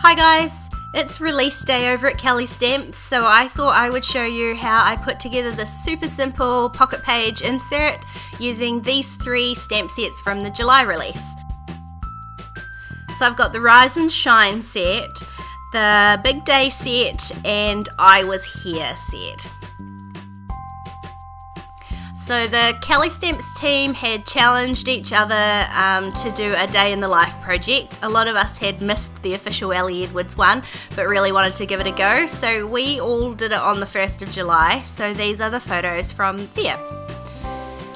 Hi guys, it's release day over at Kelly Stamps, so I thought I would show you how I put together this super simple pocket page insert using these 3 stamp sets from the July release. So I've got the Rise and Shine set, the Big Day set, and I Was Here set. So the Kelly Stamps team had challenged each other to do a day in the life project. A lot of us had missed the official Ellie Edwards one, but really wanted to give it a go. So we all did it on the 1st of July. So these are the photos from there.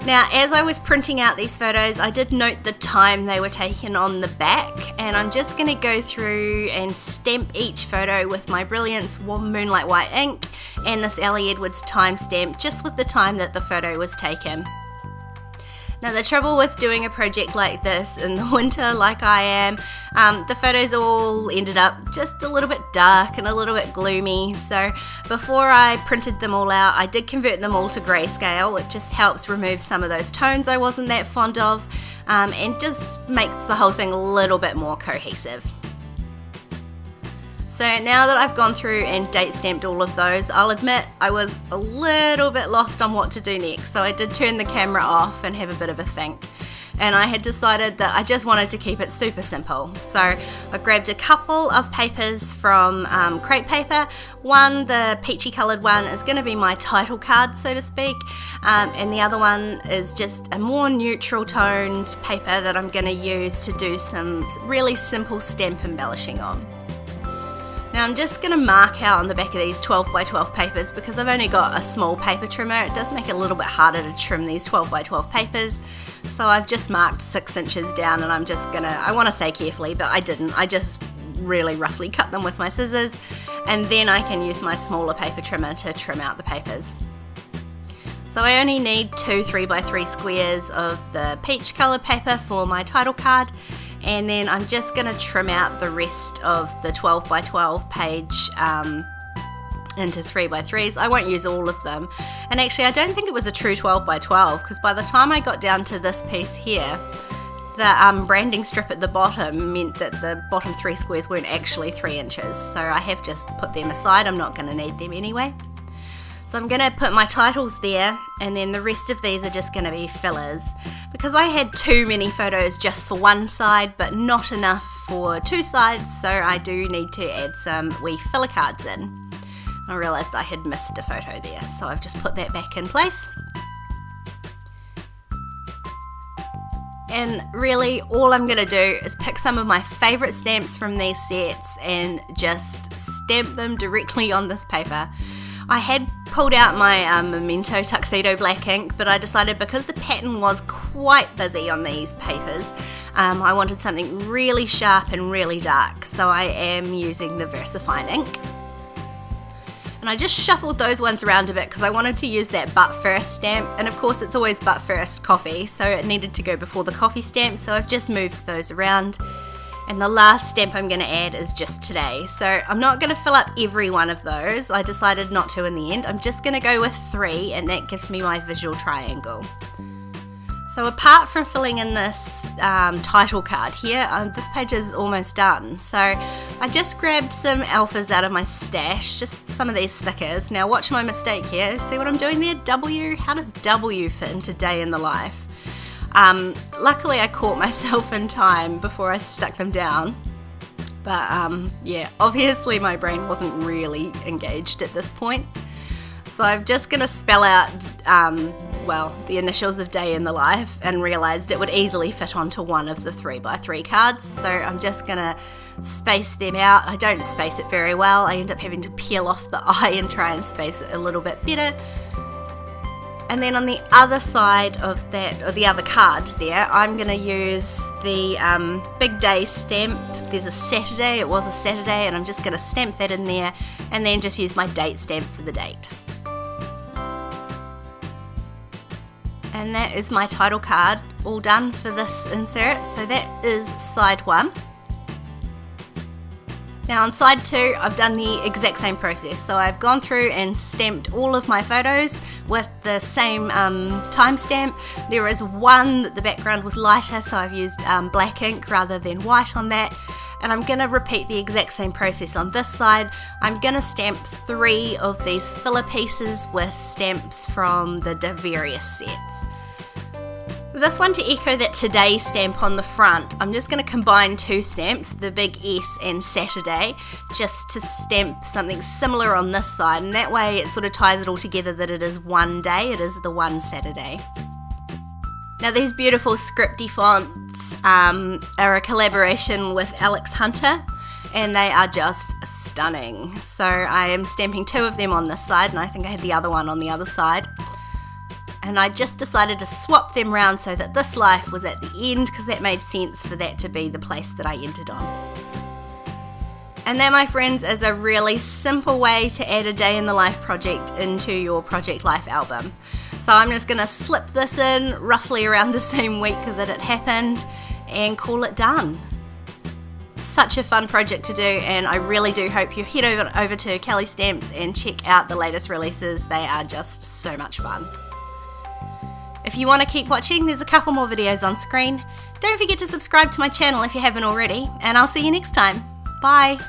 Now, as I was printing out these photos, I did note the time they were taken on the back, and I'm just going to go through and stamp each photo with my Brilliance Moonlight White ink and this Ellie Edwards timestamp, just with the time that the photo was taken. Now, the trouble with doing a project like this in the winter, like I am, the photos all ended up just a little bit dark and a little bit gloomy. So before I printed them all out, I did convert them all to grayscale. It just helps remove some of those tones I wasn't that fond of, and just makes the whole thing a little bit more cohesive. So now that I've gone through and date stamped all of those, I'll admit I was a little bit lost on what to do next, so I did turn the camera off and have a bit of a think. And I had decided that I just wanted to keep it super simple. So I grabbed a couple of papers from Crepe Paper. One, the peachy coloured one, is going to be my title card, so to speak, and the other one is just a more neutral toned paper that I'm going to use to do some really simple stamp embellishing on. Now I'm just going to mark out on the back of these 12 by 12 papers because I've only got a small paper trimmer. It does make it a little bit harder to trim these 12 by 12 papers. So I've just marked 6 inches down, and I'm just going to, I want to say carefully, but I didn't. I just really roughly cut them with my scissors, and then I can use my smaller paper trimmer to trim out the papers. So I only need 2 3 by 3 squares of the peach coloured paper for my title card. And then I'm just going to trim out the rest of the 12 by 12 page into 3 by 3s. I won't use all of them. And actually, I don't think it was a true 12 by 12 because by the time I got down to this piece here, the branding strip at the bottom meant that the bottom 3 squares weren't actually 3 inches. So I have just put them aside. I'm not going to need them anyway. So I'm going to put my titles there, and then the rest of these are just going to be fillers. Because I had too many photos just for one side, but not enough for 2 sides, so I do need to add some wee filler cards in. I realised I had missed a photo there, so I've just put that back in place. And really, all I'm going to do is pick some of my favourite stamps from these sets and just stamp them directly on this paper. I had pulled out my Memento Tuxedo black ink, but I decided because the pattern was quite busy on these papers, I wanted something really sharp and really dark, so I am using the VersaFine ink. And I just shuffled those ones around a bit because I wanted to use that But First stamp, and of course it's always But First coffee, so it needed to go before the coffee stamp, so I've just moved those around. And the last stamp I'm going to add is just today. So I'm not going to fill up every one of those. I decided not to in the end. I'm just going to go with 3, and that gives me my visual triangle. So apart from filling in this title card here, this page is almost done. So I just grabbed some alphas out of my stash, just some of these stickers. Now watch my mistake here. See what I'm doing there? W? How does W fit into day in the life? Luckily I caught myself in time before I stuck them down, but yeah, obviously my brain wasn't really engaged at this point. So I'm just going to spell out, the initials of day in the life, and realised it would easily fit onto one of the 3 by 3 cards, so I'm just going to space them out. I don't space it very well. I end up having to peel off the eye and try and space it a little bit better. And then on the other side of that, or the other card there, I'm going to use the Big Day stamp. There's a Saturday, it was a Saturday, and I'm just going to stamp that in there, and then just use my date stamp for the date. And that is my title card all done for this insert, so that is side 1. Now on side 2, I've done the exact same process. So I've gone through and stamped all of my photos with the same timestamp. There is one that the background was lighter, so I've used black ink rather than white on that. And I'm going to repeat the exact same process on this side. I'm going to stamp 3 of these filler pieces with stamps from the various sets. This one, to echo that Today stamp on the front, I'm just going to combine 2 stamps, the big S and Saturday, just to stamp something similar on this side, and that way it sort of ties it all together that it is one day, it is the one Saturday. Now these beautiful scripty fonts are a collaboration with Alex Hunter, and they are just stunning. So I am stamping 2 of them on this side, and I think I had the other one on the other side. And I just decided to swap them round so that this life was at the end, because that made sense for that to be the place that I entered on. And that, my friends, is a really simple way to add a day in the life project into your Project Life album. So I'm just going to slip this in roughly around the same week that it happened and call it done. Such a fun project to do, and I really do hope you head over to Kelly Stamps and check out the latest releases. They are just so much fun. If you want to keep watching, there's a couple more videos on screen. Don't forget to subscribe to my channel if you haven't already, and I'll see you next time. Bye!